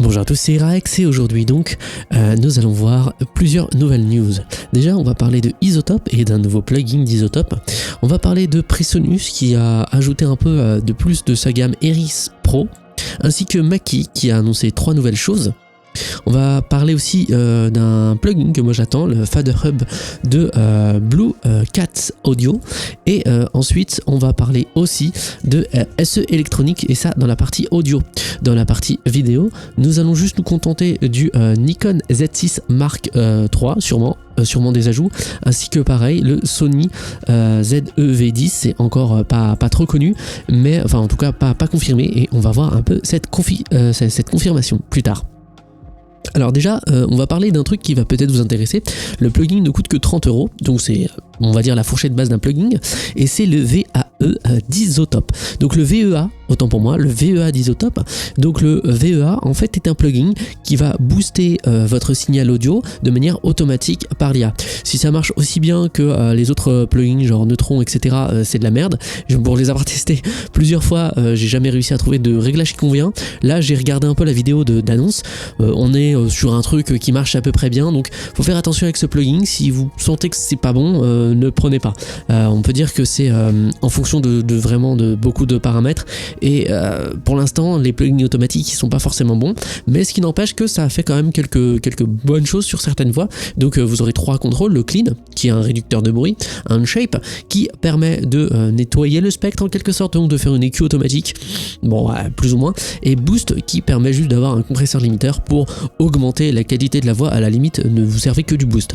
Bonjour à tous, c'est Iraex et aujourd'hui donc nous allons voir plusieurs nouvelles news. Déjà on va parler de Isotope et d'un nouveau plugin d'Isotope. On va parler de Presonus qui a ajouté un peu de plus de sa gamme Eris Pro, ainsi que Mackie qui a annoncé 3 nouvelles choses. On va parler aussi d'un plugin que moi j'attends, le Fader Hub de Blue Cat Audio. Et ensuite on va parler aussi de SE électronique, et ça dans la partie audio. Dans la partie vidéo, nous allons juste nous contenter du Nikon Z6 Mark III, sûrement des ajouts, ainsi que pareil le Sony ZEV10. C'est encore pas trop connu, mais enfin en tout cas pas confirmé, et on va voir un peu cette confirmation plus tard. Alors déjà, on va parler d'un truc qui va peut-être vous intéresser. Le plugin ne coûte que 30 €, donc c'est, on va dire, la fourchette basse d'un plugin, et c'est le VAE d'Isotope. Donc le VEA, autant pour moi, le VEA d'Isotope. Donc le VEA, en fait, est un plugin qui va booster votre signal audio de manière automatique par l'IA. Si ça marche aussi bien que les autres plugins, genre Neutron, etc., c'est de la merde. Pour les avoir testés plusieurs fois, j'ai jamais réussi à trouver de réglage qui convient. Là, j'ai regardé un peu la vidéo d'annonce. On est sur un truc qui marche à peu près bien, donc faut faire attention avec ce plugin. Si vous sentez que c'est pas bon, ne prenez pas. On peut dire que c'est en fonction de vraiment de beaucoup de paramètres, et pour l'instant les plugins automatiques ils sont pas forcément bons, mais ce qui n'empêche que ça fait quand même quelques bonnes choses sur certaines voix. Donc vous aurez 3 contrôles: le clean qui est un réducteur de bruit, un shape qui permet de nettoyer le spectre en quelque sorte, donc de faire une EQ automatique, bon plus ou moins, et boost qui permet juste d'avoir un compresseur limiteur pour augmenter la qualité de la voix. À la limite, ne vous servez que du boost.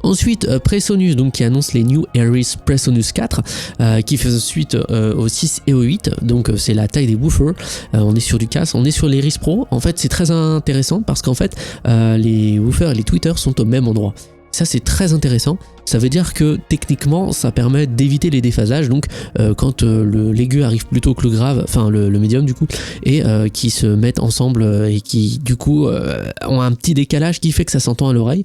Ensuite, Presonus, donc, qui annonce les New Eris Presonus 4, qui fait suite au 6 et au 8, donc c'est la taille des woofers. On est sur du CAS, on est sur l'Eris Pro. En fait, c'est très intéressant parce qu'en fait, les woofers et les tweeters sont au même endroit. Ça, c'est très intéressant. Ça veut dire que techniquement ça permet d'éviter les déphasages, donc quand l'aigu arrive plutôt que le grave, enfin le médium du coup, et qui se mettent ensemble et qui du coup ont un petit décalage qui fait que ça s'entend à l'oreille.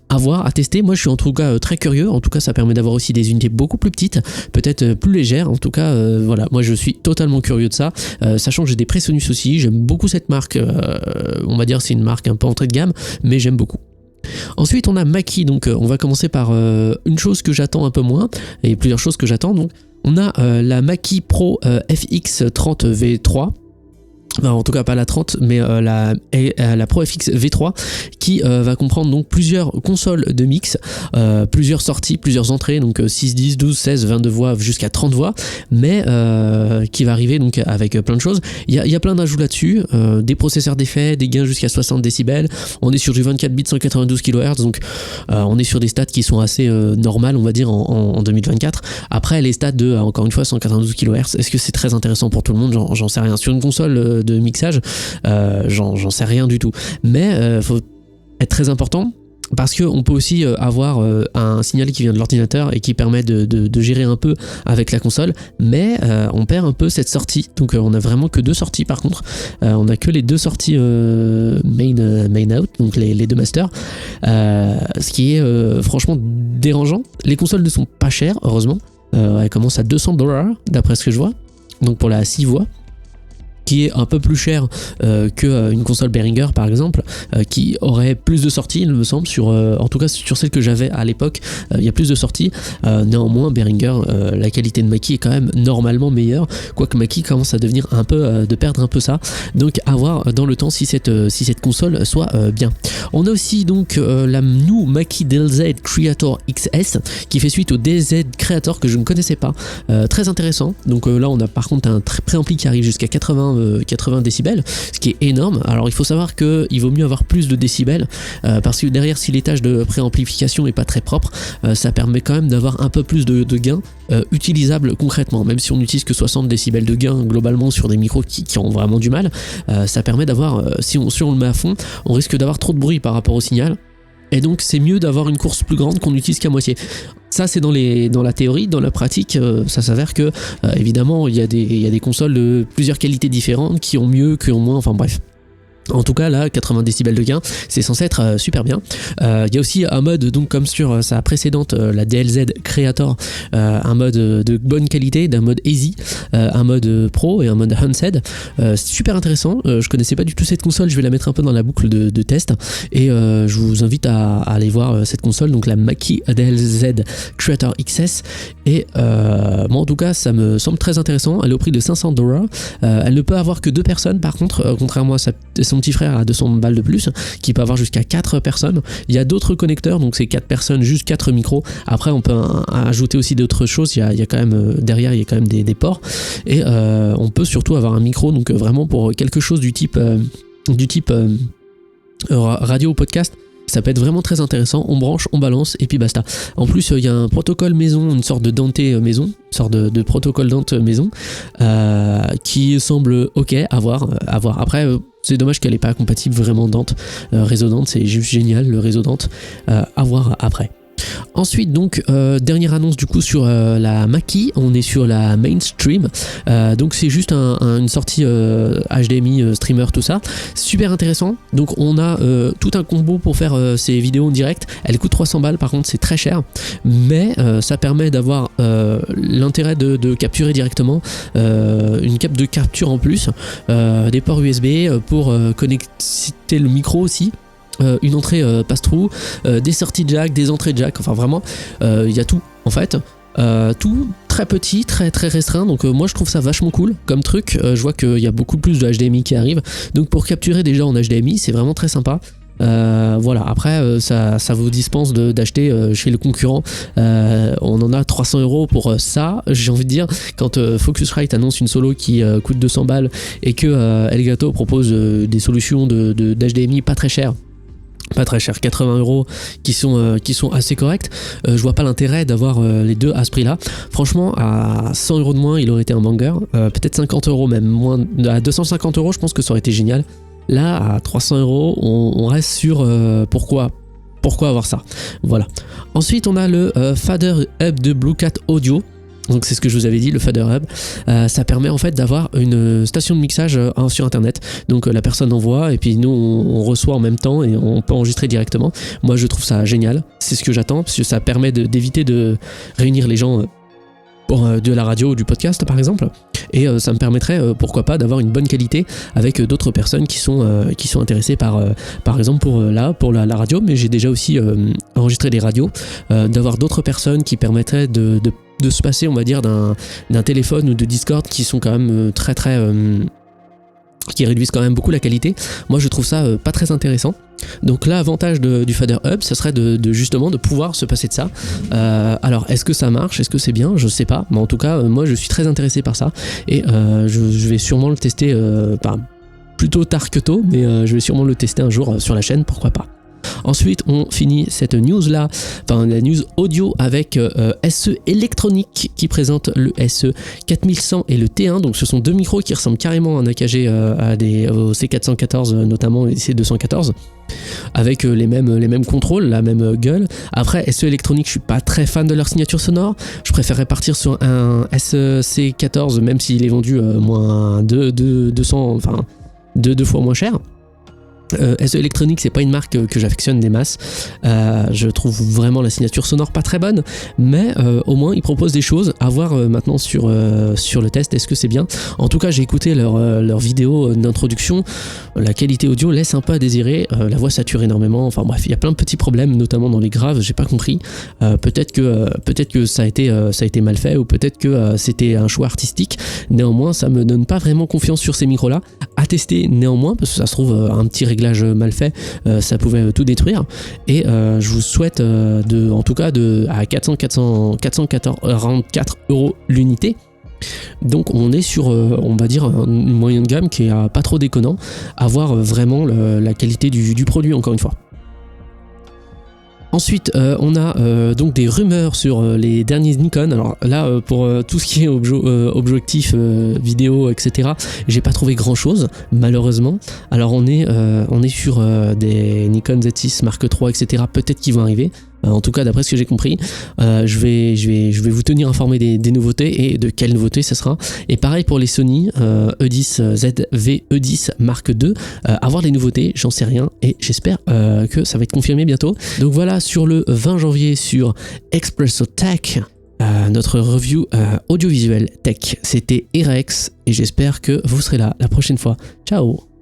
À voir, à tester. Moi je suis en tout cas très curieux. En tout cas ça permet d'avoir aussi des unités beaucoup plus petites, peut-être plus légères. En tout cas voilà, moi je suis totalement curieux de ça, sachant que j'ai des Presonus aussi. J'aime beaucoup cette marque, on va dire c'est une marque un peu entrée de gamme, mais j'aime beaucoup. Ensuite on a Mackie, donc on va commencer par une chose que j'attends un peu moins, et plusieurs choses que j'attends. Donc on a la Mackie Pro FX30 V3, enfin, en tout cas pas la 30 mais la Pro FX V3, qui va comprendre donc plusieurs consoles de mix, plusieurs sorties, plusieurs entrées, donc 6, 10, 12, 16, 22 voix jusqu'à 30 voix, mais qui va arriver donc avec plein de choses. Il y a plein d'ajouts là-dessus, des processeurs d'effets, des gains jusqu'à 60 décibels. On est sur du 24 bits 192 kHz, donc on est sur des stats qui sont assez normales, on va dire, en 2024. Après les stats de, encore une fois, 192 kHz, est-ce que c'est très intéressant pour tout le monde? J'en sais rien. Sur une console de mixage, j'en sais rien du tout, mais faut être très important, parce qu'on peut aussi avoir un signal qui vient de l'ordinateur et qui permet de gérer un peu avec la console, mais on perd un peu cette sortie. Donc on a vraiment que 2 sorties par contre, on a que les 2 sorties main out, donc les 2 masters, ce qui est franchement dérangeant. Les consoles ne sont pas chères, heureusement, elles commencent à $200 d'après ce que je vois, donc pour la 6 voix, qui est un peu plus cher qu'une console Behringer par exemple, qui aurait plus de sorties, il me semble, en tout cas sur celle que j'avais à l'époque, il y a plus de sorties. Néanmoins Behringer, la qualité de Mackie est quand même normalement meilleure, quoique Mackie commence à devenir un peu, de perdre un peu ça, donc à voir dans le temps si cette console soit bien. On a aussi donc la new Mackie DLZ Creator XS, qui fait suite au DZ Creator que je ne connaissais pas, très intéressant. Donc là on a par contre un préampli qui arrive jusqu'à 80 décibels, ce qui est énorme. Alors il faut savoir qu'il vaut mieux avoir plus de décibels, parce que derrière, si l'étage de préamplification est pas très propre, ça permet quand même d'avoir un peu plus de gains utilisables concrètement, même si on n'utilise que 60 décibels de gain globalement sur des micros qui ont vraiment du mal. Ça permet d'avoir, si on le met à fond, on risque d'avoir trop de bruit par rapport au signal, et donc c'est mieux d'avoir une course plus grande qu'on n'utilise qu'à moitié. Ça c'est dans la théorie. Dans la pratique, ça s'avère que évidemment il y a des consoles de plusieurs qualités différentes, qui ont mieux, qui ont moins, enfin bref. En tout cas là 80 décibels de gain, c'est censé être super bien. Il y a aussi un mode, donc comme sur sa précédente, la DLZ Creator, un mode de bonne qualité, d'un mode easy, un mode pro et un mode handset. C'est super intéressant. Je connaissais pas du tout cette console, je vais la mettre un peu dans la boucle de test et je vous invite à aller voir cette console, donc la Mackie DLZ Creator XS. Et moi en tout cas ça me semble très intéressant. Elle est au prix de $500. Elle ne peut avoir que 2 personnes par contre, contrairement à son petit frère à 200 balles de plus, qui peut avoir jusqu'à 4 personnes. Il y a d'autres connecteurs, donc c'est 4 personnes, juste 4 micros. Après, on peut ajouter aussi d'autres choses. Il y a quand même, derrière, il y a quand même des ports. Et on peut surtout avoir un micro, donc vraiment pour quelque chose du type radio ou podcast. Ça peut être vraiment très intéressant, on branche, on balance et puis basta. En plus, il y a un protocole maison, une sorte de Dante maison, une sorte de protocole Dante maison qui semble ok à voir. Après, c'est dommage qu'elle n'est pas compatible vraiment Dante, réseau Dante, c'est juste génial le réseau Dante, à voir après. Ensuite donc dernière annonce du coup sur la Mackie, on est sur la mainstream, donc c'est juste une sortie HDMI streamer, tout ça, super intéressant. Donc on a tout un combo pour faire ces vidéos en direct. Elle coûte 300 balles par contre, c'est très cher, mais ça permet d'avoir l'intérêt de capturer directement, une cape de capture en plus, des ports USB pour connecter le micro aussi. Une entrée passe-trou, des sorties jack, des entrées jack, enfin vraiment il y a tout en fait, tout très petit, très très restreint, donc moi je trouve ça vachement cool comme truc. Je vois qu'il y a beaucoup plus de HDMI qui arrive, donc pour capturer déjà en HDMI c'est vraiment très sympa. Voilà, après ça vous dispense d'acheter chez le concurrent, on en a 300 € pour ça, j'ai envie de dire. Quand Focusrite annonce une solo qui coûte 200 balles et que Elgato propose des solutions d'HDMI pas très chères, 80 € qui sont assez corrects, je vois pas l'intérêt d'avoir les deux à ce prix là. Franchement, à 100 € de moins il aurait été un banger, peut-être 50 € même moins, à 250 € je pense que ça aurait été génial. Là à 300 €, on reste sur pourquoi avoir ça. Voilà. Ensuite on a le Fader Hub de Blue Cat Audio. Donc c'est ce que je vous avais dit, le Fader Hub, ça permet en fait d'avoir une station de mixage sur internet. Donc la personne envoie et puis nous on reçoit en même temps et on peut enregistrer directement. Moi je trouve ça génial, c'est ce que j'attends, parce que ça permet d'éviter de réunir les gens pour de la radio ou du podcast par exemple, et ça me permettrait pourquoi pas d'avoir une bonne qualité avec d'autres personnes qui sont intéressées par exemple pour la radio, mais j'ai déjà aussi enregistré des radios, d'avoir d'autres personnes qui permettraient de se passer on va dire d'un téléphone ou de Discord, qui sont quand même très qui réduisent quand même beaucoup la qualité. Moi je trouve ça pas très intéressant. Donc l'avantage du Fader Hub, ça serait justement de pouvoir se passer de ça. Alors est-ce que ça marche, est-ce que c'est bien, je sais pas, mais en tout cas moi je suis très intéressé par ça et je vais sûrement le tester, plutôt tard que tôt, mais je vais sûrement le tester un jour sur la chaîne, pourquoi pas. Ensuite, on finit cette news-là, la news audio avec SE Electronic qui présente le SE 4100 et le T1. Donc, ce sont deux micros qui ressemblent carrément à un AKG au C414 notamment et C214, avec les mêmes contrôles, la même gueule. Après, SE Electronic, je suis pas très fan de leur signature sonore. Je préférerais partir sur un SC14, même s'il est vendu moins 200, enfin deux fois moins cher. SE Electronic, c'est pas une marque que j'affectionne des masses, je trouve vraiment la signature sonore pas très bonne, mais au moins ils proposent des choses à voir maintenant sur le test, est-ce que c'est bien. En tout cas j'ai écouté leur vidéo d'introduction, la qualité audio laisse un peu à désirer, la voix sature énormément, enfin bref il y a plein de petits problèmes, notamment dans les graves, j'ai pas compris, peut-être que ça a été mal fait, ou peut-être que c'était un choix artistique. Néanmoins ça me donne pas vraiment confiance sur ces micros là, à tester néanmoins, parce que ça se trouve un petit réglage mal fait, ça pouvait tout détruire. Et je vous souhaite en tout cas à 444 € l'unité. Donc on est sur on va dire une moyenne de gamme qui est pas trop déconnant, à voir vraiment la qualité du produit encore une fois. Ensuite, on a donc des rumeurs sur les derniers Nikon. Alors là, pour tout ce qui est objectif vidéo, etc., j'ai pas trouvé grand chose, malheureusement. Alors on est sur des Nikon Z6 Mark III, etc. Peut-être qu'ils vont arriver. en tout cas d'après ce que j'ai compris. Je vais vous tenir informé des nouveautés et de quelles nouveautés ce sera. Et pareil pour les Sony E10 ZV E10 Mark II, avoir des nouveautés, j'en sais rien et j'espère que ça va être confirmé bientôt. Donc voilà, sur le 20 janvier sur Expresso Tech, notre review audiovisuel tech. C'était Erex et j'espère que vous serez là la prochaine fois. Ciao.